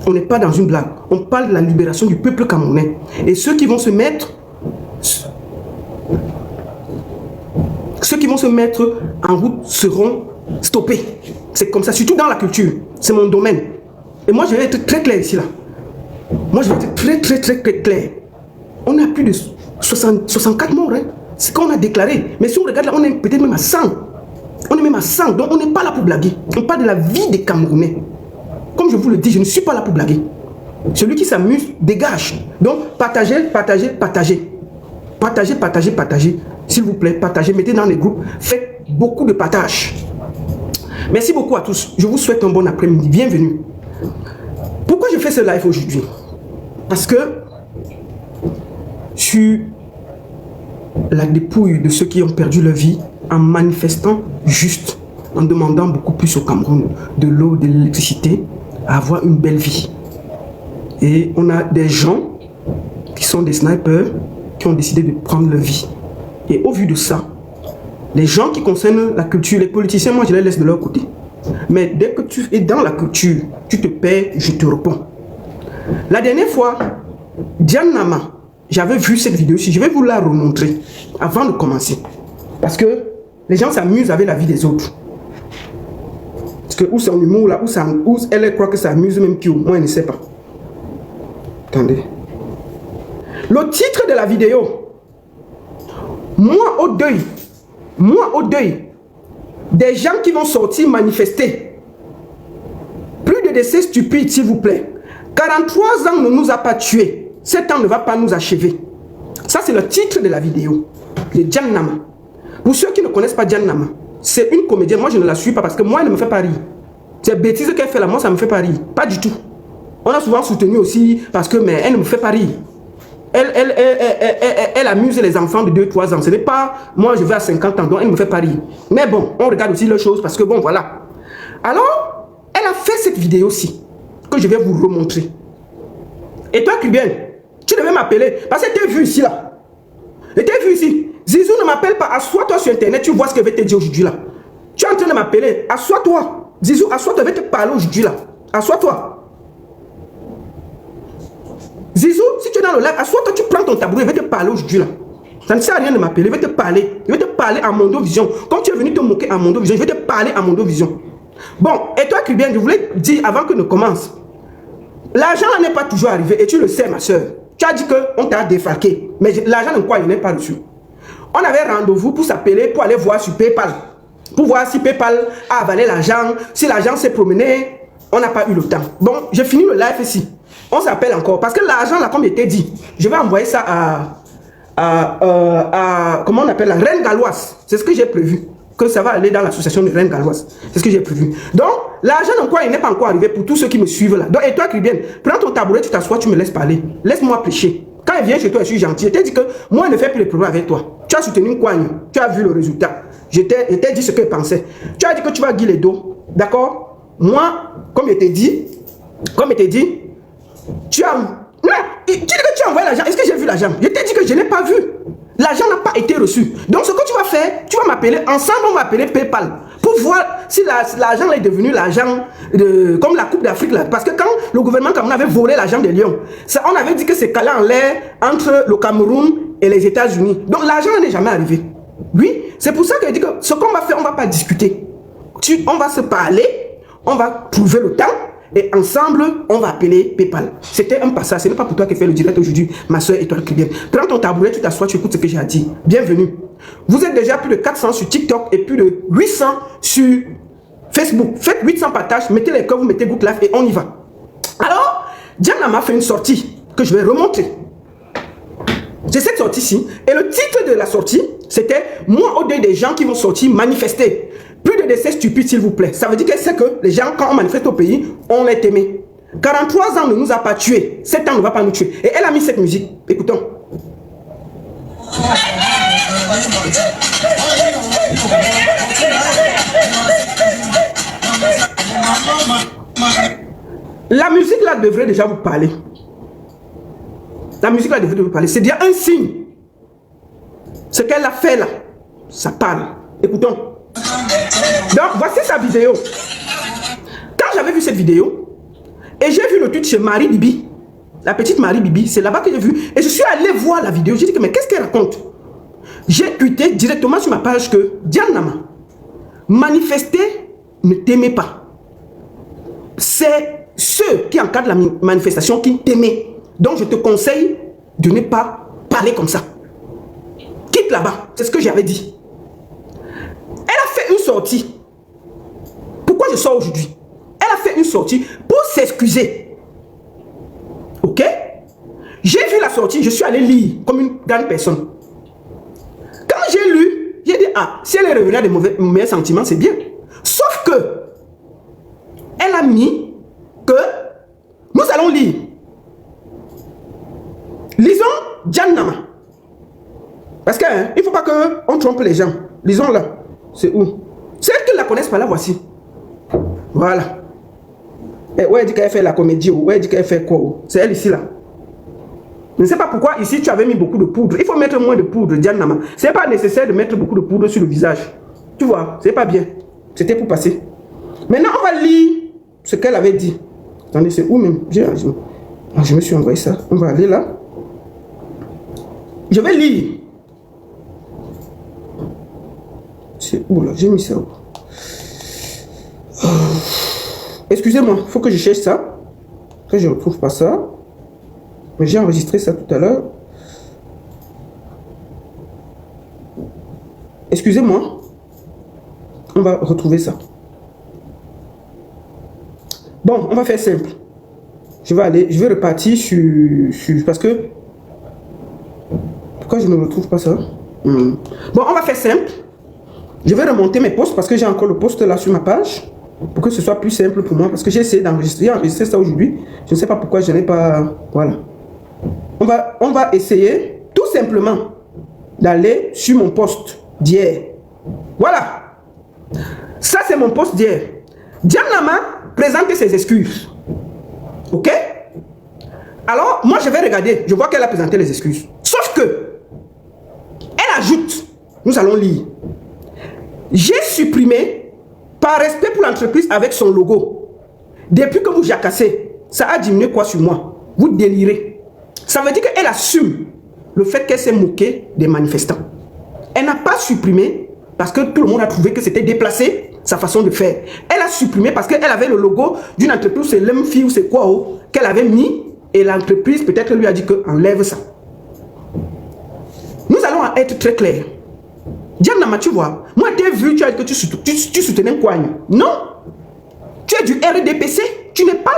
On n'est pas dans une blague. On parle de la libération du peuple camerounais. Et ceux qui vont se mettre en route seront stoppés. C'est comme ça, surtout dans la culture. C'est mon domaine. Et moi, je vais être très clair ici, là. Moi, je vais être très clair. On a plus de 64 morts. Hein. C'est ce qu'on a déclaré. Mais si on regarde là, on est peut-être même à 100. On est même à 100. Donc, on n'est pas là pour blaguer. On parle de la vie des Camerounais. Comme je vous le dis, je ne suis pas là pour blaguer. Celui qui s'amuse, dégage. Donc, partagez. Partagez. S'il vous plaît, partagez. Mettez dans les groupes. Faites beaucoup de partage. Merci beaucoup à tous. Je vous souhaite un bon après-midi. Bienvenue. Pourquoi je fais ce live aujourd'hui? Parce que je suis la dépouille de ceux qui ont perdu leur vie en manifestant juste, en demandant beaucoup plus au Cameroun de l'eau, de l'électricité, à avoir une belle vie. Et on a des gens qui sont des snipers qui ont décidé de prendre leur vie. Et au vu de ça, les gens qui concernent la culture, les politiciens, moi je les laisse de leur côté. Mais dès que tu es dans la culture, tu te perds, je te réponds. La dernière fois, Diane Nama, j'avais vu cette vidéo ici, je vais vous la remontrer avant de commencer. Parce que les gens s'amusent avec la vie des autres. Parce que où c'est en humour là, où elle croit que ça amuse même plus, moi je ne sais pas. Attendez. Le titre de la vidéo, moi au deuil des gens qui vont sortir manifester. Plus de décès stupides, s'il vous plaît. 43 ans ne nous a pas tués. 7 ans ne va pas nous achever. Ça, c'est le titre de la vidéo de Diane Nama. Pour ceux qui ne connaissent pas Diane Nama, c'est une comédienne. Moi, je ne la suis pas parce que moi, elle ne me fait pas rire. Ces bêtises qu'elle fait là, moi, ça ne me fait pas rire. Pas du tout. On a souvent soutenu aussi parce que, mais elle ne me fait pas rire. Elle amuse les enfants de 2-3 ans. Ce n'est pas, moi je vais à 50 ans, donc elle ne me fait pas rire. Mais bon, on regarde aussi les choses parce que bon, voilà. Alors, elle a fait cette vidéo-ci que je vais vous remontrer. Et toi, Cubain, tu devais m'appeler parce que tu es vu ici là. Et tu es vu ici. Zizou ne m'appelle pas. Assois-toi sur Internet, tu vois ce que je vais te dire aujourd'hui là. Tu es en train de m'appeler. Assois-toi. Zizou, assois-toi, je vais te parler aujourd'hui là. Assois-toi. Zizou, si tu es dans le live, assois-toi, tu prends ton tabouret, je vais te parler aujourd'hui là. Ça ne sert à rien de m'appeler, je vais te parler. Je vais te parler à Mondovision. Comme tu es venu te moquer à Mondovision, je vais te parler à Mondovision. Bon, et toi, Cubain, je voulais dire avant que ne commence. L'argent n'est pas toujours arrivé, et tu le sais, ma soeur. Tu as dit qu'on t'a défalqué, mais l'argent de quoi il n'est pas reçu. On avait rendez-vous pour s'appeler, pour aller voir sur PayPal. Pour voir si PayPal a avalé l'argent, si l'argent s'est promené. On n'a pas eu le temps. Bon, j'ai fini le live ici. On s'appelle encore. Parce que l'argent, là, comme je t'ai dit, je vais envoyer ça à comment on appelle la Reine Galloise. C'est ce que j'ai prévu. Que ça va aller dans l'association de Reine Galloise. C'est ce que j'ai prévu. Donc, l'argent encore, il n'est pas encore arrivé pour tous ceux qui me suivent là. Donc, et toi, Cribien, prends ton tabouret, tu t'assois, tu me laisses parler. Laisse-moi prêcher. Quand il vient chez toi, je suis gentil. Je t'ai dit que moi, je ne fais plus les problèmes avec toi. Tu as soutenu une coigne. Tu as vu le résultat. Je t'ai dit ce que je pensais. Tu as dit que tu vas guider les dos. D'accord? Moi, comme je t'ai dit, tu as... Non, tu dis que tu as envoyé l'argent. Est-ce que j'ai vu l'argent? Je t'ai dit que je n'ai pas vu. L'argent n'a pas été reçu. Donc, ce que tu vas faire, tu vas m'appeler. Ensemble, on va appeler PayPal. Pour voir si l'argent est devenu l'argent comme la Coupe d'Afrique. Parce que quand le gouvernement Cameroun avait volé l'argent des Lions, on avait dit que c'est calé en l'air entre le Cameroun et les États-Unis. Donc, l'argent n'est jamais arrivé. Oui, c'est pour ça que je dis que ce qu'on va faire, on ne va pas discuter. On va se parler, on va trouver le temps. Et ensemble, on va appeler PayPal. C'était un passage. Ce n'est pas pour toi qui fais le direct aujourd'hui, ma soeur et toi qui viens. Prends ton tabouret, tu t'assois, tu écoutes ce que j'ai à dire. Bienvenue. Vous êtes déjà plus de 400 sur TikTok et plus de 800 sur Facebook. Faites 800 partages, mettez les cœurs, vous mettez Good Life et on y va. Alors, Diane m'a fait une sortie que je vais remontrer. C'est cette sortie-ci. Et le titre de la sortie, c'était « Moi au deuil des gens qui vont sortir manifester ». Plus de décès stupides, s'il vous plaît. Ça veut dire que c'est que les gens, quand on manifeste au pays, on est aimé. 43 ans ne nous a pas tués. 7 ans ne va pas nous tuer. Et elle a mis cette musique. Écoutons. La musique là devrait déjà vous parler. La musique là devrait vous parler. C'est déjà un signe. Ce qu'elle a fait là, ça parle. Écoutons. Donc, voici sa vidéo. Quand j'avais vu cette vidéo, Et j'ai vu le tweet chez Marie Bibi. La petite Marie Bibi, c'est là-bas que j'ai vu. Et je suis allé voir la vidéo. J'ai dit que mais qu'est-ce qu'elle raconte? J'ai tweeté directement sur ma page que Diane Nama, manifester ne t'aimait pas. C'est ceux qui encadrent la manifestation qui t'aimaient. Donc je te conseille de ne pas parler comme ça. Quitte là-bas. C'est ce que j'avais dit. Elle a fait une sortie. Pourquoi je sors aujourd'hui? Elle a fait une sortie pour s'excuser. Ok? J'ai vu la sortie, je suis allé lire comme une grande personne. Quand j'ai lu, j'ai dit, ah, si elle est revenue à des mauvais sentiments, c'est bien. Sauf que, elle a mis que nous allons lire. Lisons Diane Nama. Parce qu'il ne faut pas qu'on trompe les gens. Lisons là. C'est où? Celles qui ne la connaissent pas là, voici. Voilà. Et ouais, elle dit qu'elle fait la comédie. Ouais, elle dit qu'elle fait quoi? C'est elle ici là. Je ne sais pas pourquoi ici tu avais mis beaucoup de poudre. Il faut mettre moins de poudre, Diane Nama. Ce n'est pas nécessaire de mettre beaucoup de poudre sur le visage. Tu vois, c'est pas bien. C'était pour passer. Maintenant, on va lire ce qu'elle avait dit. Attendez, c'est où même? Je me suis envoyé ça. On va aller là. Je vais lire. C'est où là? J'ai mis ça où? Excusez-moi, il faut que je cherche ça. Que je ne retrouve pas ça. Mais j'ai enregistré ça tout à l'heure. Excusez-moi. On va retrouver ça. Bon, on va faire simple. Je vais repartir sur parce que... Pourquoi je ne retrouve pas ça? Bon, on va faire simple. Je vais remonter mes posts parce que j'ai encore le post là sur ma page. Pour que ce soit plus simple pour moi. Parce que j'ai essayé d'enregistrer ça aujourd'hui. Je ne sais pas pourquoi je n'ai pas... Voilà. On va essayer tout simplement d'aller sur mon post d'hier. Voilà. Ça, c'est mon post d'hier. Diane Nama présente ses excuses. Ok? Alors, moi, je vais regarder. Je vois qu'elle a présenté les excuses. Sauf que, elle ajoute, nous allons lire. J'ai supprimé, par respect pour l'entreprise avec son logo. Depuis que vous jacassez, ça a diminué quoi sur moi? Vous délirez. Ça veut dire qu'elle assume le fait qu'elle s'est moquée des manifestants. Elle n'a pas supprimé parce que tout le monde a trouvé que c'était déplacé sa façon de faire. Elle a supprimé parce qu'elle avait le logo d'une entreprise, c'est l'MFI ou c'est quoi qu'elle avait mis et l'entreprise peut-être lui a dit que enlève ça. Nous allons être très clairs. Diane Nama, tu vois, moi t'ai vu, tu as dit que tu soutenais un coigne. Non, tu es du RDPC, tu n'es pas...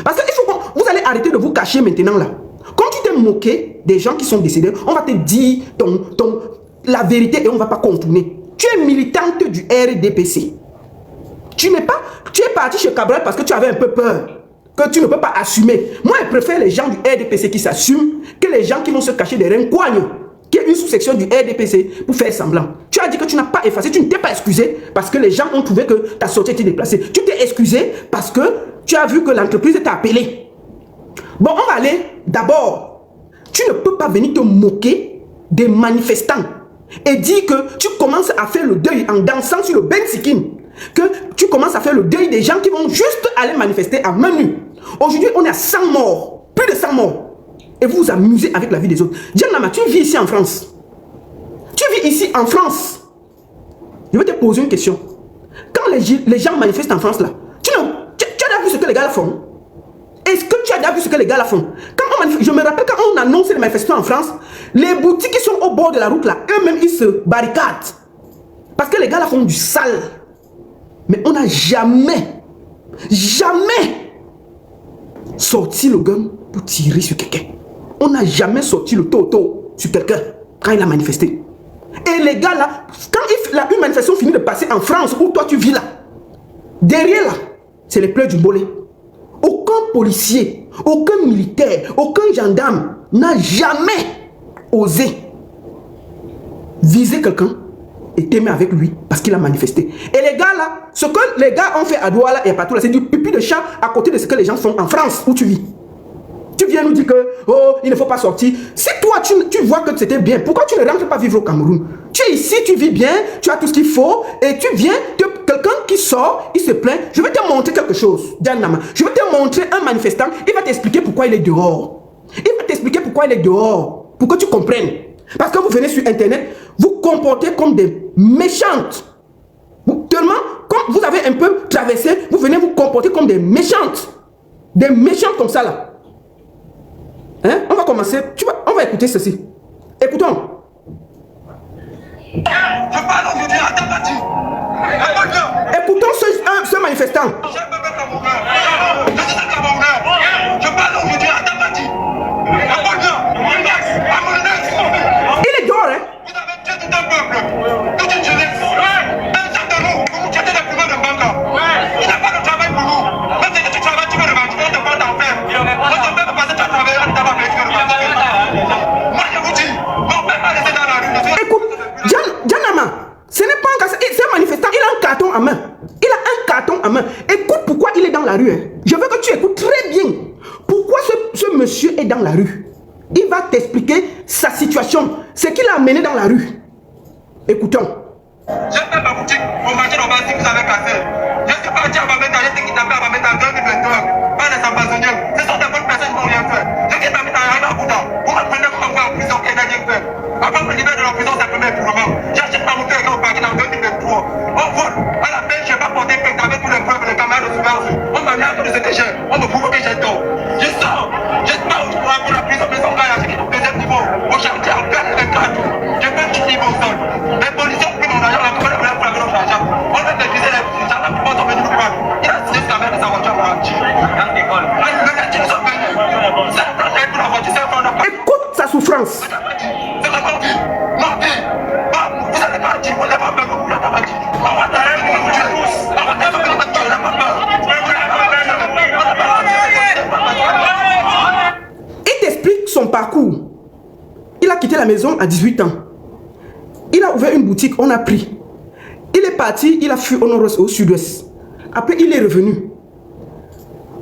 Parce que vous allez arrêter de vous cacher maintenant là. Quand tu t'es moqué des gens qui sont décédés, on va te dire la vérité et on ne va pas contourner. Tu es militante du RDPC. Tu es parti chez Cabral parce que tu avais un peu peur, que tu ne peux pas assumer. Moi, je préfère les gens du RDPC qui s'assument que les gens qui vont se cacher derrière un coigne, qui est une sous-section du RDPC pour faire semblant. Tu as dit que tu n'as pas effacé, tu ne t'es pas excusé parce que les gens ont trouvé que ta sortie était déplacée. Tu t'es excusé parce que tu as vu que l'entreprise t'a appelé. Bon, on va aller d'abord. Tu ne peux pas venir te moquer des manifestants et dire que tu commences à faire le deuil en dansant sur le Ben Sikin. Que tu commences à faire le deuil des gens qui vont juste aller manifester à main nue. Aujourd'hui, on est à 100 morts, plus de 100 morts. Et vous vous amusez avec la vie des autres. Diane Nama, tu vis ici en France. Tu vis ici en France. Je vais te poser une question. Quand les gens manifestent en France là, tu as déjà vu ce que les gars là font? Est-ce que tu as déjà vu ce que les gars là font? Je me rappelle quand on annonce les manifestations en France, les boutiques qui sont au bord de la route là, eux-mêmes ils se barricadent. Parce que les gars là font du sale. Mais on n'a jamais sorti le gun pour tirer sur quelqu'un. On n'a jamais sorti le toto sur quelqu'un quand il a manifesté. Et les gars là, quand une manifestation finit de passer en France où toi tu vis là, derrière là, c'est les pleurs du bolé. Aucun policier, aucun militaire, aucun gendarme n'a jamais osé viser quelqu'un et t'aimer avec lui parce qu'il a manifesté. Et les gars là, ce que les gars ont fait à Douala et partout là, c'est du pipi de chat à côté de ce que les gens font en France où tu vis. Tu viens nous dire que, oh, il ne faut pas sortir. Si toi, tu vois que c'était bien, pourquoi tu ne rentres pas vivre au Cameroun? Tu es ici, tu vis bien, tu as tout ce qu'il faut et tu viens te quelqu'un qui sort, il se plaint, je vais te montrer quelque chose, Diane Nama. Je vais te montrer un manifestant, il va t'expliquer pourquoi il est dehors. Il va t'expliquer pourquoi il est dehors, pour que tu comprennes. Parce que vous venez sur Internet, vous comportez comme des méchantes. Tellement, quand vous avez un peu traversé, vous venez vous comporter comme des méchantes. Des méchantes comme ça là. Hein? On va commencer, on va écouter ceci. Écoutons. Je parle aujourd'hui à Tabati. Écoutons ce manifestant. Je suis un Camerounais. Je parle aujourd'hui à Tabati. Il est dehors, hein? Vous avez tué tout un peuple, toute une jeunesse. Un seul de nous, vous tuez des plumeurs de banque. Il n'y a pas de travail pour nous. Même si tu travailles, tu veux le vendre, on te parle d'en faire. On te fait passer ton travail, on t'a pas fait, tu veux le vendre. Moi, je vous dis, on ne peut pas laisser dans la rue. Écoute, Janama, ce n'est pas un cas, c'est un manifestant, il a un carton à main. Il a un carton à main. Écoute pourquoi il est dans la rue. Hein. Je veux que tu écoutes très bien. Pourquoi ce monsieur est dans la rue? Il va t'expliquer sa situation, ce qu'il a amené dans la rue. Écoutons. J'ai fait ma boutique pour marcher dans ma que j'avais cassé. Je suis parti à ma métal, j'ai kidnappé à ma métal en 2022 par les ambassadeurs. Ce sont des bonnes personnes qui n'ont rien fait. J'ai kidnappé à Yana Bouddha. Vous m'apprenez comment faire en prison qu'il n'a rien fait. Avant de me libérer de la prison, c'est le premier purement. J'achète ma moto et quand on parle en 2023. On vole. À la fin, je n'ai pas porté plainte avec tous les preuves, les camarades de surveillance. On m'a mis à tout de ce que j'ai. On me prouve que j'ai tort. Je sors. Je ne sais pas où je pourrais pour la prison, mais son gars, c'est qui est au deuxième niveau. Au chantier, en plein de cadre. Je fais tout niveau au sol. Les policiers ont pris mon argent, la première fois avec notre argent. On a déguisé les gens, la plupart sont venus nous prendre. Il a signé sa mère de sa voiture pour un petit. Dans l'école. Les gars, sont venus. C'est un plan pour la voiture, c'est un plan de. Écoute sa souffrance. C'est la mort. Mordi. Vous n'avez pas dit, vous n'avez pas peur, vous n'avez pas dit. On va t'arrêter, on va tuer tous. On va t'arrêter, on va tuer, on n'a pas peur. Il t'explique son parcours. Il a quitté la maison à 18 ans. Il a ouvert une boutique, on a pris. Il est parti, il a fui au nord-ouest, au sud-ouest. Après, il est revenu.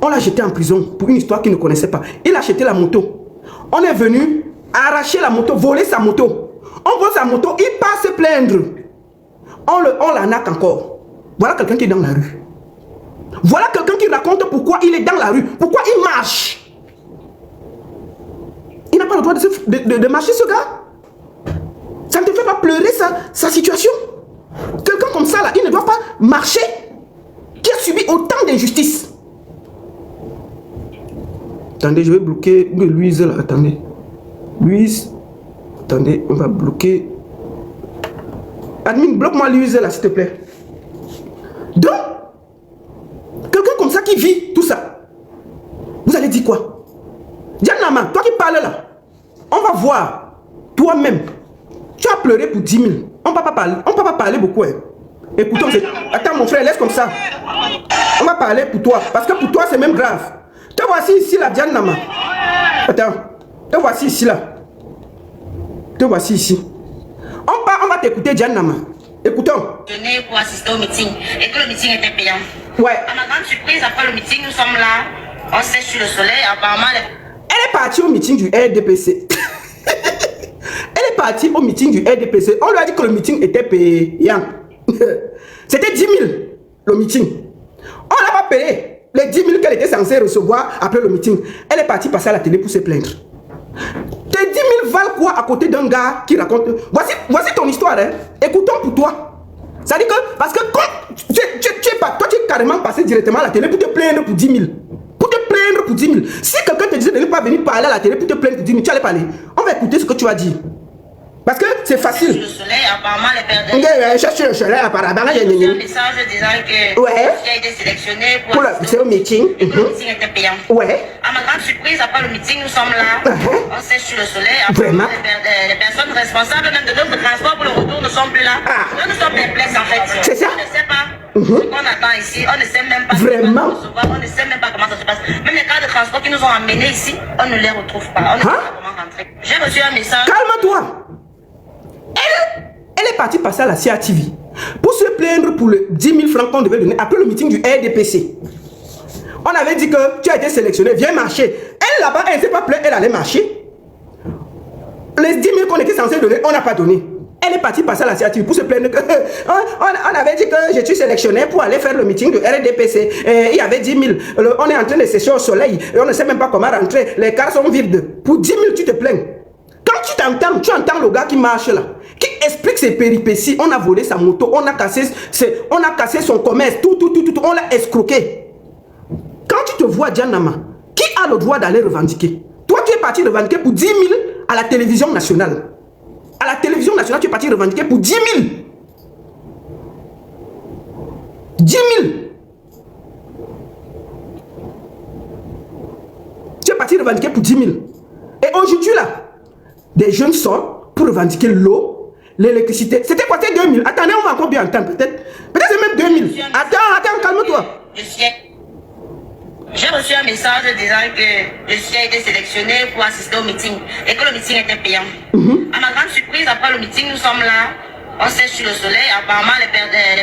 On l'a jeté en prison pour une histoire qu'il ne connaissait pas. Il a acheté la moto. On est venu arracher la moto, voler sa moto. On vole sa moto, il part se plaindre. On l'arnaque encore. Voilà quelqu'un qui est dans la rue. Voilà quelqu'un qui raconte pourquoi il est dans la rue. Pourquoi il marche. Il n'a pas le droit de marcher, ce gars. Ça ne te fait pas pleurer sa situation. Quelqu'un comme ça, là, il ne doit pas marcher. Qui a subi autant d'injustice. Attendez, je vais bloquer Louise là. Attendez. Louise. Attendez, on va bloquer. Admin, bloque-moi Louise là, s'il te plaît. Donc, quelqu'un comme ça qui vit tout ça. Vous allez dire quoi? Diane Nama, toi qui parles là. On va voir. Toi-même. Tu as pleuré pour 10 000. On ne peut pas parler beaucoup. Hein. Écoutons. Attends mon frère, laisse comme ça. On va parler pour toi. Parce que pour toi, c'est même grave. Te voici ici là, Diane Nama. Attends. Te voici ici là. Te voici ici. On va t'écouter, Diane Nama. Écoutons. Je venais pour assister au meeting et que le meeting était payant. Ouais. À ma grande surprise, après le meeting, nous sommes là. On sèche sur le soleil. Apparemment, elle est partie au meeting du RDPC. Elle est partie au meeting du RDPC. On lui a dit que le meeting était payant. C'était 10 000 le meeting. On n'a pas payé les 10 000 qu'elle était censée recevoir après le meeting. Elle est partie passer à la télé pour se plaindre. Tes 10 000 valent quoi à côté d'un gars qui raconte... Voici ton histoire. Hein. Écoutons pour toi. Ça dit que... Parce que quand tu es carrément passé directement à la télé pour te plaindre pour 10 000. Pour te plaindre pour 10 000. Si quelqu'un te disait de ne pas venir parler à la télé pour te plaindre pour 10 000, tu allais parler. On va écouter ce que tu vas dire. Parce que c'est facile. le soleil, apparemment, les personnes... Cherche le soleil, apparemment. Il y a un message disant que ouais. tu as été sélectionné pour le meeting. Et que le meeting était payant. Ouais. À ma grande surprise, après le meeting, nous sommes là. On sèche sur le soleil. Vraiment? Les personnes responsables même de notre transport pour le retour ne sont plus là. Nous sommes perplexes en fait. C'est ça? On ne sait pas ce qu'on attend ici. On ne sait même pas. Vraiment? On ne sait même pas comment ça se passe. Même les cas de transport qui nous ont amenés ici, on ne les retrouve pas. On ne sait pas comment rentrer. J'ai reçu un message. Calme-toi. Elle est partie passer à la CATV pour se plaindre pour les 10 000 francs qu'on devait donner après le meeting du RDPC. On avait dit que tu as été sélectionné, viens marcher. Elle là-bas, elle ne s'est pas plainte, elle allait marcher. Les 10 000 qu'on était censé donner, on n'a pas donné. Elle est partie passer à la CIATV pour se plaindre que on avait dit que je suis sélectionné pour aller faire le meeting de RDPC. Il y avait 10 000. On est en train de sécher au soleil et on ne sait même pas comment rentrer. Les cars sont vides. Pour 10 000, tu te plains. Quand tu entends le gars qui marche là, qui explique ses péripéties. On a volé sa moto, on a cassé son commerce, tout, on l'a escroqué. Quand tu te vois, Djanama, qui a le droit d'aller revendiquer? Toi, tu es parti revendiquer pour 10 000 à la télévision nationale. À la télévision nationale, tu es parti revendiquer pour 10 000. 10 000. Tu es parti revendiquer pour 10 000. Et aujourd'hui, là, des jeunes sortent pour revendiquer l'eau, l'électricité. C'était quoi, c'était 2 000? Attendez, on va encore bien entendre, peut-être. Peut-être c'est même 2 000. Attends, calme-toi. J'ai reçu un message disant que je suis été sélectionné pour assister au meeting et que le meeting était payant. À ma grande surprise, après le meeting, nous sommes là, on sèche sur le soleil. Apparemment, les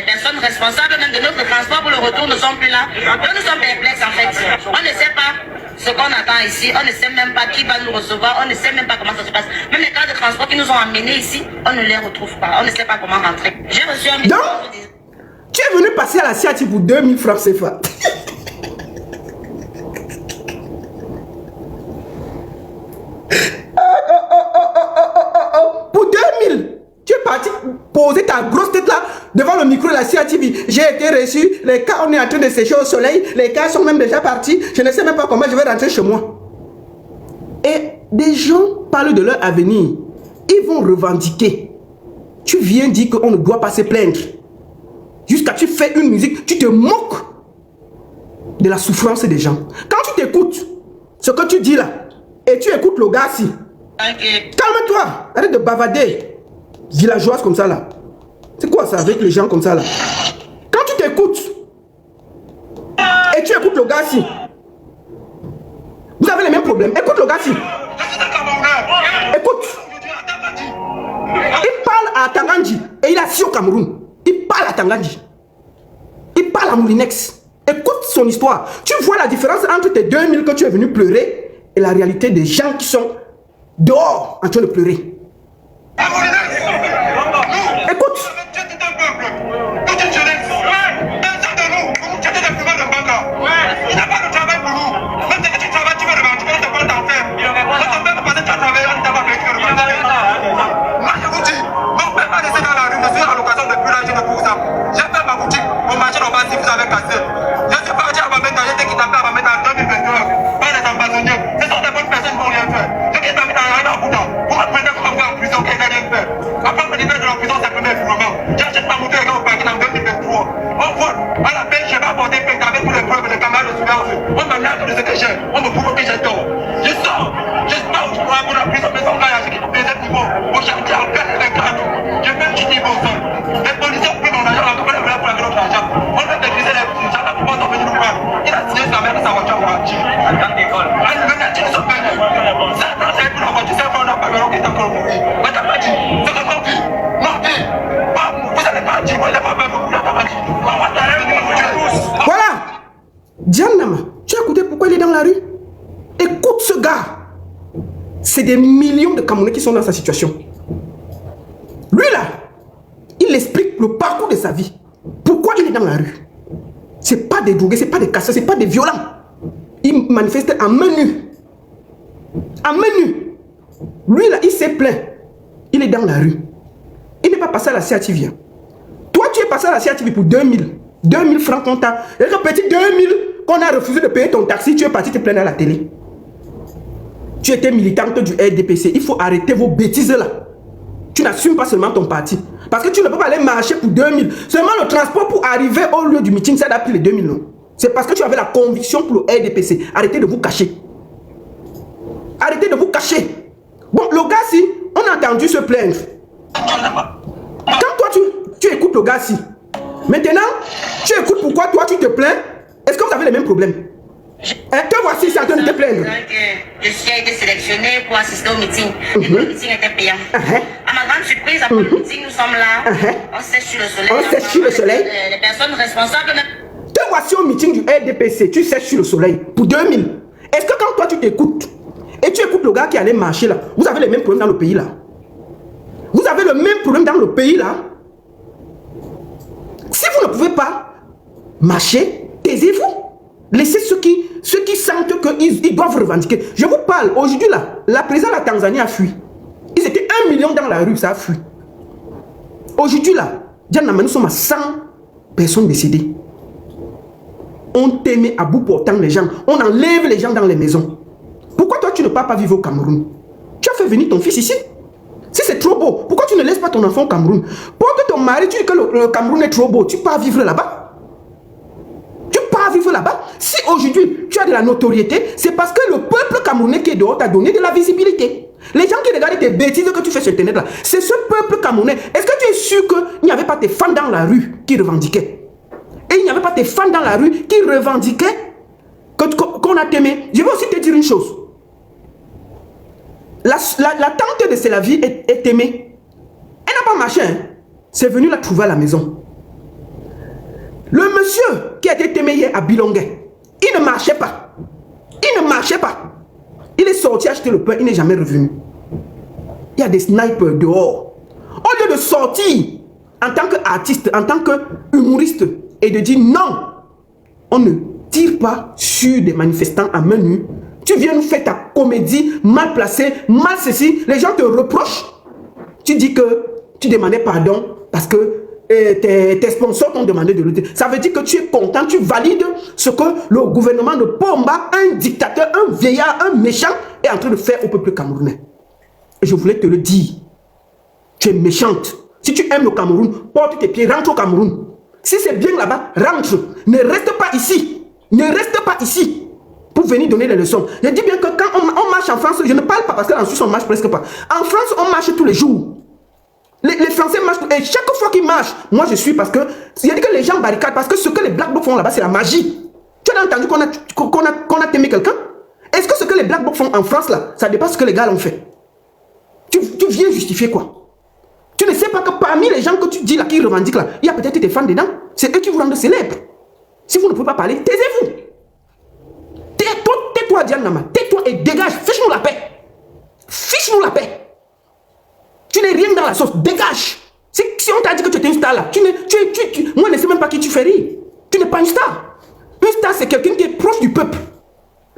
personnes responsables même de notre transport pour le retour ne sont plus là. Donc nous sommes perplexes en fait. On ne sait pas ce qu'on attend ici, on ne sait même pas qui va nous recevoir, on ne sait même pas comment ça se passe. Même les cars de transport qui nous ont emmenés ici, on ne les retrouve pas, on ne sait pas comment rentrer. J'ai reçu un message. Donc, tu es venu passer à la CIATV pour 2 000 francs CFA. Pour 2 000, tu es parti poser ta grosse tête là devant le micro de la CIATV. J'ai été reçu, les cas on est en train de sécher au soleil, les cas sont même déjà partis, je ne sais même pas comment je vais rentrer chez moi. Et des gens parlent de leur avenir, ils vont revendiquer. Tu viens dire qu'on ne doit pas se plaindre. Jusqu'à tu fais une musique, tu te moques de la souffrance des gens. Quand tu t'écoutes ce que tu dis là, et tu écoutes le gars si, calme-toi, arrête de bavader, villageoise comme ça là. C'est quoi ça avec les gens comme ça là? Quand tu t'écoutes, et tu écoutes le gars si, vous avez les mêmes problèmes. Écoute le gars si. Écoute. Il parle à Tangandji et il a assis au Cameroun. Il parle à Tangandji. Il parle à Moulinex. Écoute son histoire. Tu vois la différence entre tes 2 000 que tu es venu pleurer et la réalité des gens qui sont dehors en train de pleurer. Écoute. Il n'a pas de travail pour nous. Même si tu travailles, tu veux revendiquer, tu ne peux pas t'en faire. On ne peut pas passer ton travail, on ne t'a pas fait que revendiquer. Moi, je vous dis, on ne peut pas laisser dans la rue. Je suis à l'occasion depuis l'âge de pour ça. J'ai fait ma boutique, mon marché en bas si vous avez cassé. Je suis parti à Bamenda, j'ai été kidnappé à Bamenda en 2021 par les ambassadeurs. Ce sont des bonnes personnes qui n'ont rien fait. Je suis kidnappé dans un an pour temps. Vous me prenez comme en prison, qu'elle n'a rien fait. Après me libérer de la prison, c'est le premier mouvement. J'achète ma moto et on parking en 2023. On vole. À la peine, je vais apporter paix avec tous les preuves de camarades de surveillance. On m'a mis à tous les étages. On me prouve que j'ai tort. Je sors. Je sors pour la prison, mais son gars, qui faisait du bon. Au chantier, en plein les cadres. Je fais un petit niveau au sol. Les policiers ont pris mon argent, on a coupé le pour la grande argent. On a déguisé les gens, la plupart sont venus nous prendre. Il a signé sa mère et sa voiture pour partir. À l'école. À l'université, ils sont venus. Ça, c'est pour la voiture, c'est pour la caméra qui est encore mourir. Mais t'as pas dit. C'est que mon fils. Mon fils. Vous n'allez pas dire, moi, il n'a pas même. Vous n'avez pas dit. Voilà. Dianama, tu as écouté pourquoi il est dans la rue? Écoute ce gars. C'est des millions de Camerounais qui sont dans sa situation. Lui là, il explique le parcours de sa vie. Pourquoi il est dans la rue? C'est pas des drogués, c'est pas des casseurs, c'est pas des violents. Il manifeste en main nue. En main nue. Lui là, il s'est plaint. Il est dans la rue. Il n'est pas passé à la CIATV. Toi, tu es passé à la CIATV pour 2 000. 2 000 francs qu'on t'a. Et le petit 2 000 qu'on a refusé de payer ton taxi, tu es parti te plaindre à la télé. Tu étais militante du RDPC. Il faut arrêter vos bêtises là. Tu n'assumes pas seulement ton parti. Parce que tu ne peux pas aller marcher pour 2 000. Seulement le transport pour arriver au lieu du meeting, ça a pris les 2 000 non. C'est parce que tu avais la conviction pour le RDPC. Arrêtez de vous cacher. Arrêtez de vous cacher. Bon, le gars si, on a entendu se plaindre. Quand toi tu écoutes le gars si, maintenant, tu écoutes pourquoi toi tu te plains. Est-ce que vous avez les mêmes problèmes? Te voici, c'est en train de te plaindre. Je suis été sélectionné pour assister au meeting. Et le meeting était payant. À ma grande surprise, après le meeting, nous sommes là. On sèche sur le soleil. On sèche sur le soleil. Les personnes responsables. Te voici au meeting du RDPC. Tu sèches sur le soleil pour 2 000. Est-ce que quand toi tu t'écoutes et tu écoutes le gars qui allait marcher là, vous avez les mêmes problèmes dans le pays là? Vous avez le même problème dans le pays là. Si vous ne pouvez pas marcher, taisez-vous. Laissez ceux qui sentent qu'ils doivent revendiquer. Je vous parle, aujourd'hui là, la présidente de la Tanzanie a fui. Ils étaient 1 million dans la rue, ça a fui. Aujourd'hui là, nous sommes à 100 personnes décédées. On t'aimait à bout portant les gens. On enlève les gens dans les maisons. Pourquoi toi tu ne pars pas vivre au Cameroun? Tu as fait venir ton fils ici. Si c'est trop beau, pourquoi tu ne laisses pas ton enfant au Cameroun? Pour que ton mari, tu dis que le Cameroun est trop beau, tu pars vivre là-bas. Tu pars vivre là-bas. Si aujourd'hui tu as de la notoriété, c'est parce que le peuple camerounais qui est dehors t'a donné de la visibilité. Les gens qui regardent tes bêtises que tu fais sur Internet là, c'est ce peuple camerounais. Est-ce que tu es sûr qu'il n'y avait pas tes fans dans la rue qui revendiquaient? Et il n'y avait pas tes fans dans la rue qui revendiquaient qu'on a t'aimé? Je vais aussi te dire une chose. La tante de Sélavie est aimée. Elle n'a pas marché. Hein. C'est venu la trouver à la maison. Le monsieur qui a été aimé hier à Bilongué, il ne marchait pas. Il ne marchait pas. Il est sorti acheter le pain, il n'est jamais revenu. Il y a des snipers dehors. Au lieu de sortir en tant qu'artiste, en tant qu'humoriste, et de dire non, on ne tire pas sur des manifestants à main nue. Tu viens nous faire ta comédie mal placée, mal ceci. Les gens te reprochent. Tu dis que tu demandais pardon parce que tes sponsors t'ont demandé de lutter. Ça veut dire que tu es content, tu valides ce que le gouvernement de Pomba, un dictateur, un vieillard, un méchant, est en train de faire au peuple camerounais. Et je voulais te le dire. Tu es méchante. Si tu aimes le Cameroun, porte tes pieds, rentre au Cameroun. Si c'est bien là-bas, rentre. Ne reste pas ici. Ne reste pas ici pour venir donner les leçons. Je dis bien que quand on marche en France, je ne parle pas parce qu'en Suisse on marche presque pas. En France, on marche tous les jours. Les Français marchent et chaque fois qu'ils marchent, moi je suis parce que il y a dit que les gens barricadent parce que ce que les Black Blocs font là-bas, c'est la magie. Tu as entendu qu'on a aimé quelqu'un? Est-ce que ce que les Black Blocs font en France là, ça dépasse ce que les gars l'ont fait? Tu viens justifier quoi? Tu ne sais pas que parmi les gens que tu dis là, qui revendiquent là, il y a peut-être des fans dedans. C'est eux qui vous rendent célèbres. Si vous ne pouvez pas parler, taisez-vous. Tais-toi, Diane Nama. Tais-toi et dégage. Fiche-nous la paix. Fiche-nous la paix. Tu n'es rien dans la sauce. Dégage. Si on t'a dit que tu étais une star là, moi je ne sais même pas qui tu fais rire. Tu n'es pas une star. Une star, c'est quelqu'un qui est proche du peuple.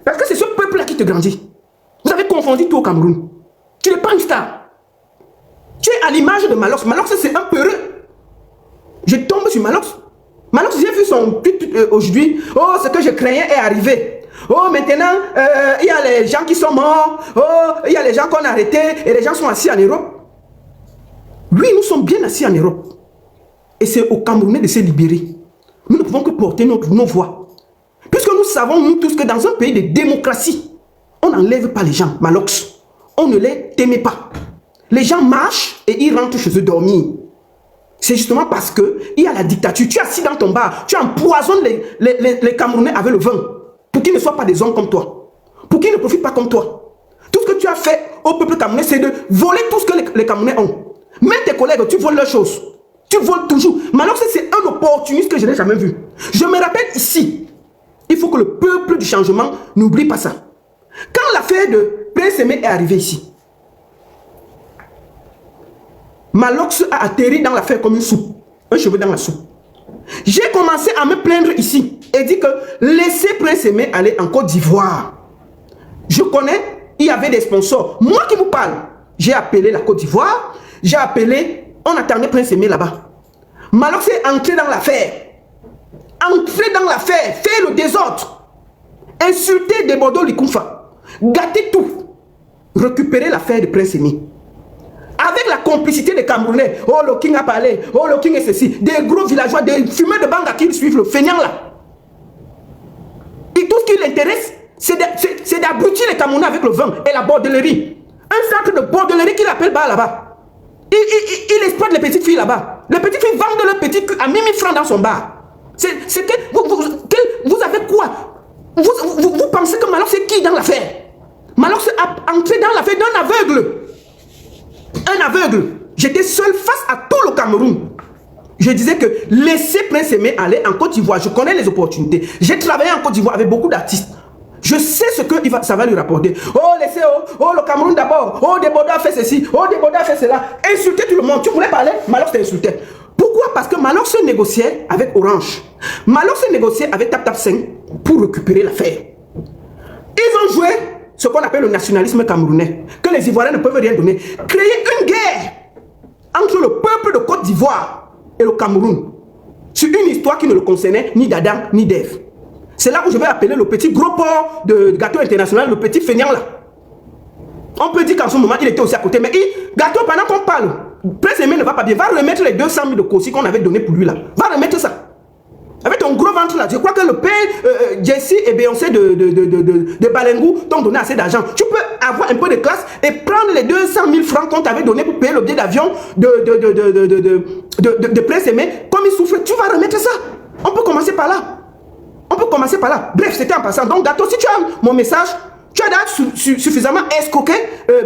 Parce que c'est ce peuple là qui te grandit. Vous avez confondu tout au Cameroun. Tu n'es pas une star. Tu es à l'image de Malox. Malox, c'est un peureux. Je tombe sur Malox. Malox, j'ai vu son tweet aujourd'hui. Oh, ce que je craignais est arrivé. Oh, maintenant, il y a les gens qui sont morts. Oh, il y a les gens qu'on a arrêtés. Et les gens sont assis en Europe. Oui, nous sommes bien assis en Europe. Et c'est aux Camerounais de se libérer. Nous ne pouvons que porter nos voix. Puisque nous savons, nous tous, que dans un pays de démocratie, on n'enlève pas les gens. Malox. On ne les t'aimait pas. Les gens marchent et ils rentrent chez eux dormir. C'est justement parce qu'il y a la dictature. Tu es assis dans ton bar, tu empoisonnes les Camerounais avec le vin. Pour qu'ils ne soient pas des hommes comme toi. Pour qu'ils ne profitent pas comme toi. Tout ce que tu as fait au peuple camerounais, c'est de voler tout ce que les Camerounais ont. Même tes collègues, tu voles leurs choses. Tu voles toujours. Maintenant, c'est un opportuniste que je n'ai jamais vu. Je me rappelle ici, il faut que le peuple du changement n'oublie pas ça. Quand l'affaire de Prince Aimé est arrivée ici, Malox a atterri dans l'affaire comme une soupe. Un cheveu dans la soupe. J'ai commencé à me plaindre ici et dit que laissez Prince Aimé aller en Côte d'Ivoire. Je connais, il y avait des sponsors. Moi qui vous parle, j'ai appelé la Côte d'Ivoire, j'ai appelé, on attendait Prince Aimé là-bas. Malox est entré dans l'affaire. Entré dans l'affaire, faire le désordre. Insulter des Bordeaux Likumfa. Gâter tout. Récupérer l'affaire de Prince Aimé. Avec la complicité des Camerounais. Oh, le King a parlé. Oh, le King est ceci. Des gros villageois, des fumeurs de banga qui suivent le feignant là. Et tout ce qui l'intéresse, c'est d'abrutir les Camerounais avec le vin et la bordellerie. Un centre de bordellerie qu'il appelle bas là-bas. Il exploite les petites filles là-bas. Les petites filles vendent leurs petits culs à 1000 francs dans son bar. C'est que vous avez quoi? Vous pensez que Malox c'est qui dans l'affaire? Malox a entré dans l'affaire d'un aveugle. Un aveugle. J'étais seul face à tout le Cameroun. Je disais que laissez Prince Aimé aller en Côte d'Ivoire. Je connais les opportunités. J'ai travaillé en Côte d'Ivoire avec beaucoup d'artistes. Je sais ce que ça va lui rapporter. Oh, laissez, oh, le Cameroun d'abord. Oh, Debodo a fait ceci. Oh, Debodo a fait cela. Insulter tout le monde. Tu voulais parler? Malox t'insultait. Pourquoi? Parce que Malox se négociait avec Orange. Malox se négociait avec Tap Tap 5 pour récupérer l'affaire. Ils ont joué ce qu'on appelle le nationalisme camerounais, que les Ivoiriens ne peuvent rien donner. Créer une guerre entre le peuple de Côte d'Ivoire et le Cameroun sur une histoire qui ne le concernait ni d'Adam ni d'Ève. C'est là où je vais appeler le petit gros port de Gâteau International, le petit feignant là. On peut dire qu'en ce moment, il était aussi à côté. Mais Gâteau, pendant qu'on parle, Prince Aimé ne va pas bien. Va remettre les 200 000 de Kossi qu'on avait donné pour lui là. Va remettre ça. Avec ton gros ventre là. Je crois que le père Jesse et Beyoncé de Balengou t'ont donné assez d'argent. Tu peux avoir un peu de classe et prendre les 200 000 francs qu'on t'avait donné pour payer le billet d'avion de Prince Aimé. Comme il souffre, tu vas remettre ça. On peut commencer par là. On peut commencer par là. Bref, c'était en passant. Donc, Gâteau, si tu as mon message, tu as suffisamment escroqué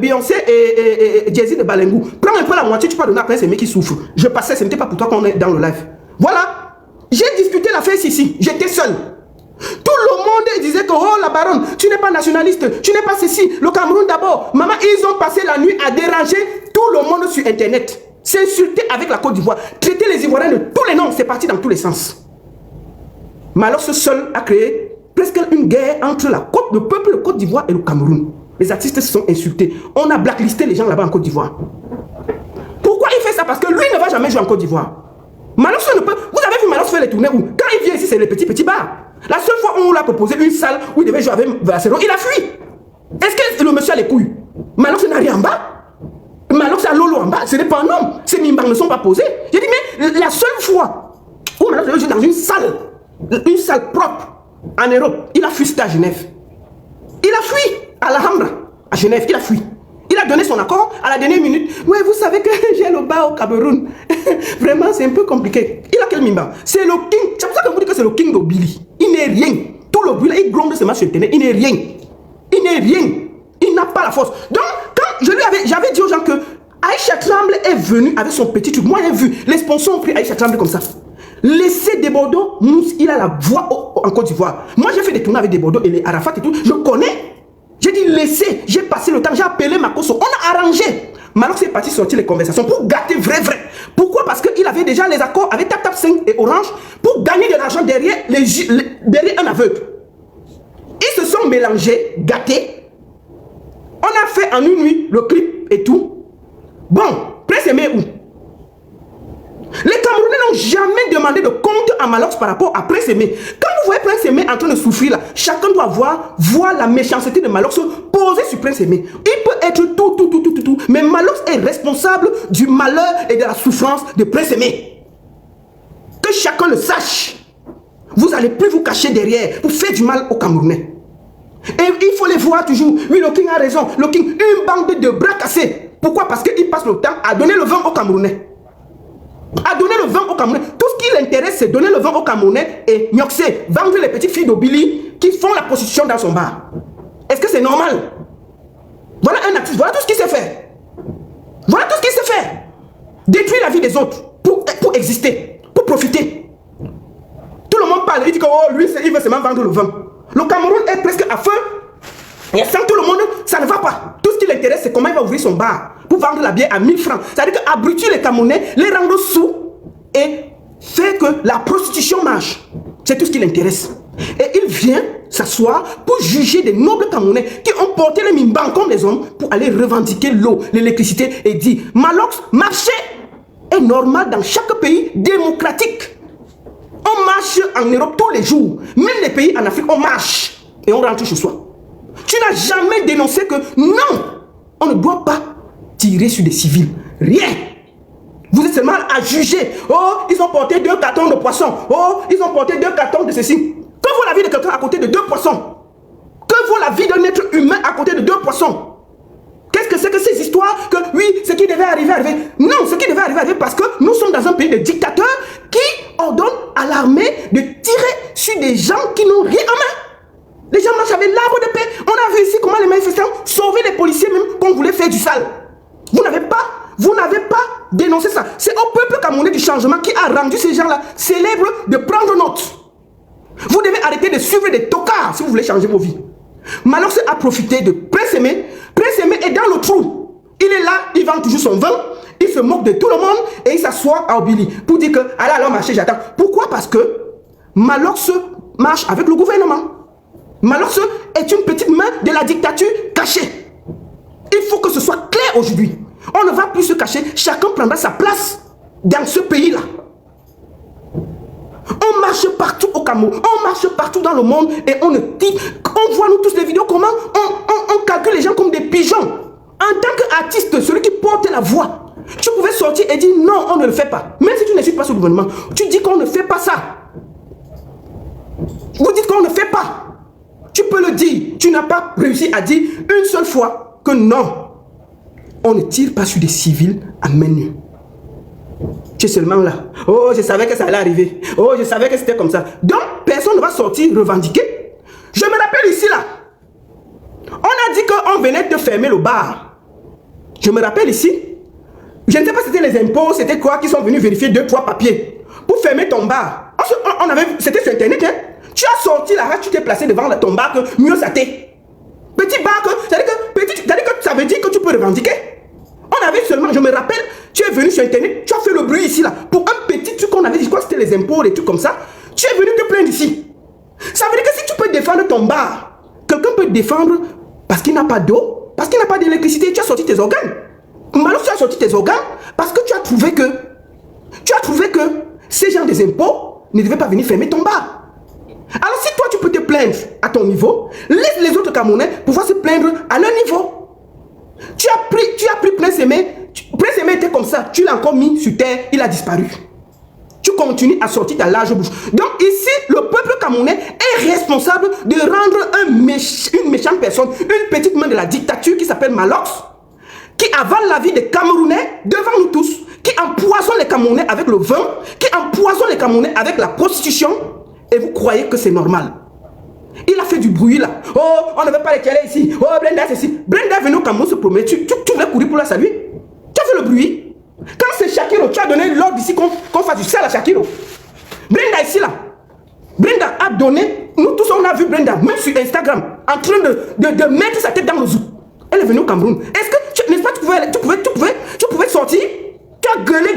Beyoncé et Jay-Z de Balengou. Prends un peu la moitié, tu peux donner à Prince Aimé qui souffre. Je passais, ce n'était pas pour toi qu'on est dans le live. Voilà. J'ai discuté l'affaire ici. J'étais seul. Tout le monde disait que, oh la baronne, tu n'es pas nationaliste, tu n'es pas ceci, le Cameroun d'abord. Maman, ils ont passé la nuit à déranger tout le monde sur Internet. S'insulter avec la Côte d'Ivoire. Traiter les Ivoiriens de tous les noms. C'est parti dans tous les sens. Malox seul a créé presque une guerre entre le peuple de Côte d'Ivoire et le Cameroun. Les artistes se sont insultés. On a blacklisté les gens là-bas en Côte d'Ivoire. Pourquoi il fait ça? Parce que lui ne va jamais jouer en Côte d'Ivoire. Malox ne peut... Vous avez vu Malox faire les tournées où? Quand il vient ici, c'est les petits bars. La seule fois où on l'a proposé une salle où il devait jouer avec Vassero, il a fui. Est-ce que le monsieur a les couilles? Malox n'a rien en bas. Malox a Lolo en bas. Ce n'est pas un homme. Ces mimbars ne sont pas posés. J'ai dit, mais la seule fois où Malox devait jouer dans une salle propre en Europe, il a fui, c'était à Genève. Il a fui à l'Alhambra, à Genève, il a fui. Il a donné son accord à la dernière minute. Oui, vous savez que j'ai le bas au Cameroun. Vraiment, c'est un peu compliqué. Il a quel mimba? C'est le king. C'est pour ça que vous dites que c'est le king de Billy. Il n'est rien. Tout le bruit là, il gronde ce match sur Internet. Il n'est rien. Il n'est rien. Il n'a pas la force. Donc, quand j'avais dit aux gens que Aïcha Tremble est venue avec son petit truc. Moi, j'ai vu. Les sponsors ont pris Aïcha Tremble comme ça. Laissez Debodo, il a la voix en Côte d'Ivoire. Moi, j'ai fait des tournées avec Debodo et les Arafat et tout. Je connais. J'ai dit laissez. J'ai passé le temps. J'ai appelé Makoso. On a arrangé. Maintenant, c'est parti sortir les conversations pour gâter vrai. Pourquoi? Parce qu'il avait déjà les accords avec Tap Tap 5 et Orange pour gagner de l'argent derrière un aveugle. Ils se sont mélangés, gâtés. On a fait en une nuit le clip et tout. Bon, Prince Aimé où? Les Camerounais n'ont jamais demandé de compte à Malox par rapport à Prince Aimé. Quand vous voyez Prince Aimé en train de souffrir là, chacun doit voir la méchanceté de Malox posée sur Prince Aimé. Il peut être tout, mais Malox est responsable du malheur et de la souffrance de Prince Aimé. Que chacun le sache. Vous n'allez plus vous cacher derrière pour faire du mal aux Camerounais. Et il faut les voir toujours. Oui, le King a raison. Le King, une bande de bras cassés. Pourquoi? Parce qu'il passe le temps à donner le vin aux Camerounais. À donner le vin aux Camerounais. Tout ce qui l'intéresse, c'est donner le vin aux Camerounais et Nyoxé, vendre les petites filles d'Obili qui font la prostitution dans son bar. Est-ce que c'est normal? Voilà un artiste, voilà tout ce qu'il sait faire. Voilà tout ce qu'il sait faire. Détruire la vie des autres pour exister, pour profiter. Tout le monde parle, il dit que oh, lui, il veut seulement vendre le vin. Le Cameroun est presque à feu. Et sans tout le monde, ça ne va pas. Tout ce qui l'intéresse, c'est comment il va ouvrir son bar pour vendre la bière à 1000 francs. C'est-à-dire qu'abrutir les Camerounais, les rendre sous et faire que la prostitution marche. C'est tout ce qui l'intéresse. Et il vient s'asseoir pour juger des nobles Camerounais qui ont porté les mimbans comme des hommes pour aller revendiquer l'eau, l'électricité et dire Malox, marché est normal dans chaque pays démocratique. On marche en Europe tous les jours. Même les pays en Afrique, on marche et on rentre chez soi. Tu n'as jamais dénoncé que non, on ne doit pas tirer sur des civils. Rien. Vous êtes seulement à juger. Oh, ils ont porté 2 cartons de poissons. Oh, ils ont porté 2 cartons de ceci. Que vaut la vie de quelqu'un à côté de 2 poissons? Que vaut la vie d'un être humain à côté de 2 poissons? Qu'est-ce que c'est que ces histoires que oui, ce qui devait arriver, arriver? Non, ce qui devait arriver parce que nous sommes dans un pays de dictateurs qui ordonne à l'armée de tirer sur des gens qui n'ont rien en main. Les gens marchent avec l'arbre de paix. On a vu ici comment les manifestants sauvaient les policiers même qu'on voulait faire du sale. Vous n'avez pas dénoncé ça. C'est au peuple camerounais du changement qui a rendu ces gens-là célèbres de prendre note. Vous devez arrêter de suivre des tocards si vous voulez changer vos vies. Malox a profité de Prince Aimé. Prince Aimé est dans le trou. Il est là, il vend toujours son vin, il se moque de tout le monde et il s'assoit à Obili pour dire que, allez, alors marcher, j'attends. Pourquoi? Parce que Malox marche avec le gouvernement. Malox est une petite main de la dictature cachée. Il faut que ce soit clair aujourd'hui. On ne va plus se cacher, chacun prendra sa place dans ce pays-là. On marche partout au Cameroun, on marche partout dans le monde et on voit nous tous les vidéos comment on calcule les gens comme des pigeons. En tant qu'artiste, celui qui porte la voix, tu pouvais sortir et dire non, on ne le fait pas. Même si tu n'insultes pas ce gouvernement, tu dis qu'on ne fait pas ça. Vous dites qu'on ne fait pas. Tu peux le dire. Tu n'as pas réussi à dire une seule fois que non. On ne tire pas sur des civils à main nue. Tu es seulement là. Oh, je savais que ça allait arriver. Oh, je savais que c'était comme ça. Donc, personne ne va sortir revendiquer. Je me rappelle ici là. On a dit qu'on venait de fermer le bar. Je me rappelle ici. Je ne sais pas si c'était les impôts, c'était quoi, qui sont venus vérifier 2-3 papiers pour fermer ton bar. C'était sur internet, hein. Tu as sorti la race, tu t'es placé devant ton bar que mieux ça t'est. Petit bar, c'est-à-dire que ça veut dire que tu peux revendiquer. On avait seulement, je me rappelle, tu es venu sur internet, tu as fait le bruit ici là, pour un petit truc qu'on avait dit, quoi, c'était les impôts, les trucs comme ça. Tu es venu te plaindre ici. Ça veut dire que si tu peux défendre ton bar, quelqu'un peut te défendre parce qu'il n'a pas d'eau, parce qu'il n'a pas d'électricité, tu as sorti tes organes. Malheureusement, tu as sorti tes organes parce que tu as trouvé que ces gens des impôts ne devaient pas venir fermer ton bar. Alors si toi tu peux te plaindre à ton niveau, laisse les autres Camerounais pouvoir se plaindre à leur niveau. Tu as pris Prince Aimé. Prince Aimé était comme ça, tu l'as encore mis sur terre, il a disparu. Tu continues à sortir ta large bouche. Donc ici, le peuple camerounais est responsable de rendre une méchante personne, une petite main de la dictature qui s'appelle Malox, qui avale la vie des Camerounais devant nous tous, qui empoisonne les Camerounais avec le vin, qui empoisonne les Camerounais avec la prostitution. Et vous croyez que c'est normal? Il a fait du bruit là. Oh, on ne veut pas les caler ici. Oh, Brenda c'est ici. Brenda est venue au Cameroun se promener. Tu voulais courir pour la saluer? Tu as fait le bruit. Quand c'est Shakiro, tu as donné l'ordre ici qu'on fasse du sel à Shakiro. Brenda ici là. Brenda a donné. Nous tous on a vu Brenda, même sur Instagram, en train de mettre sa tête dans le zoo. Elle est venue au Cameroun. Est-ce que, n'est-ce pas, tu pouvais sortir? Tu as gueulé.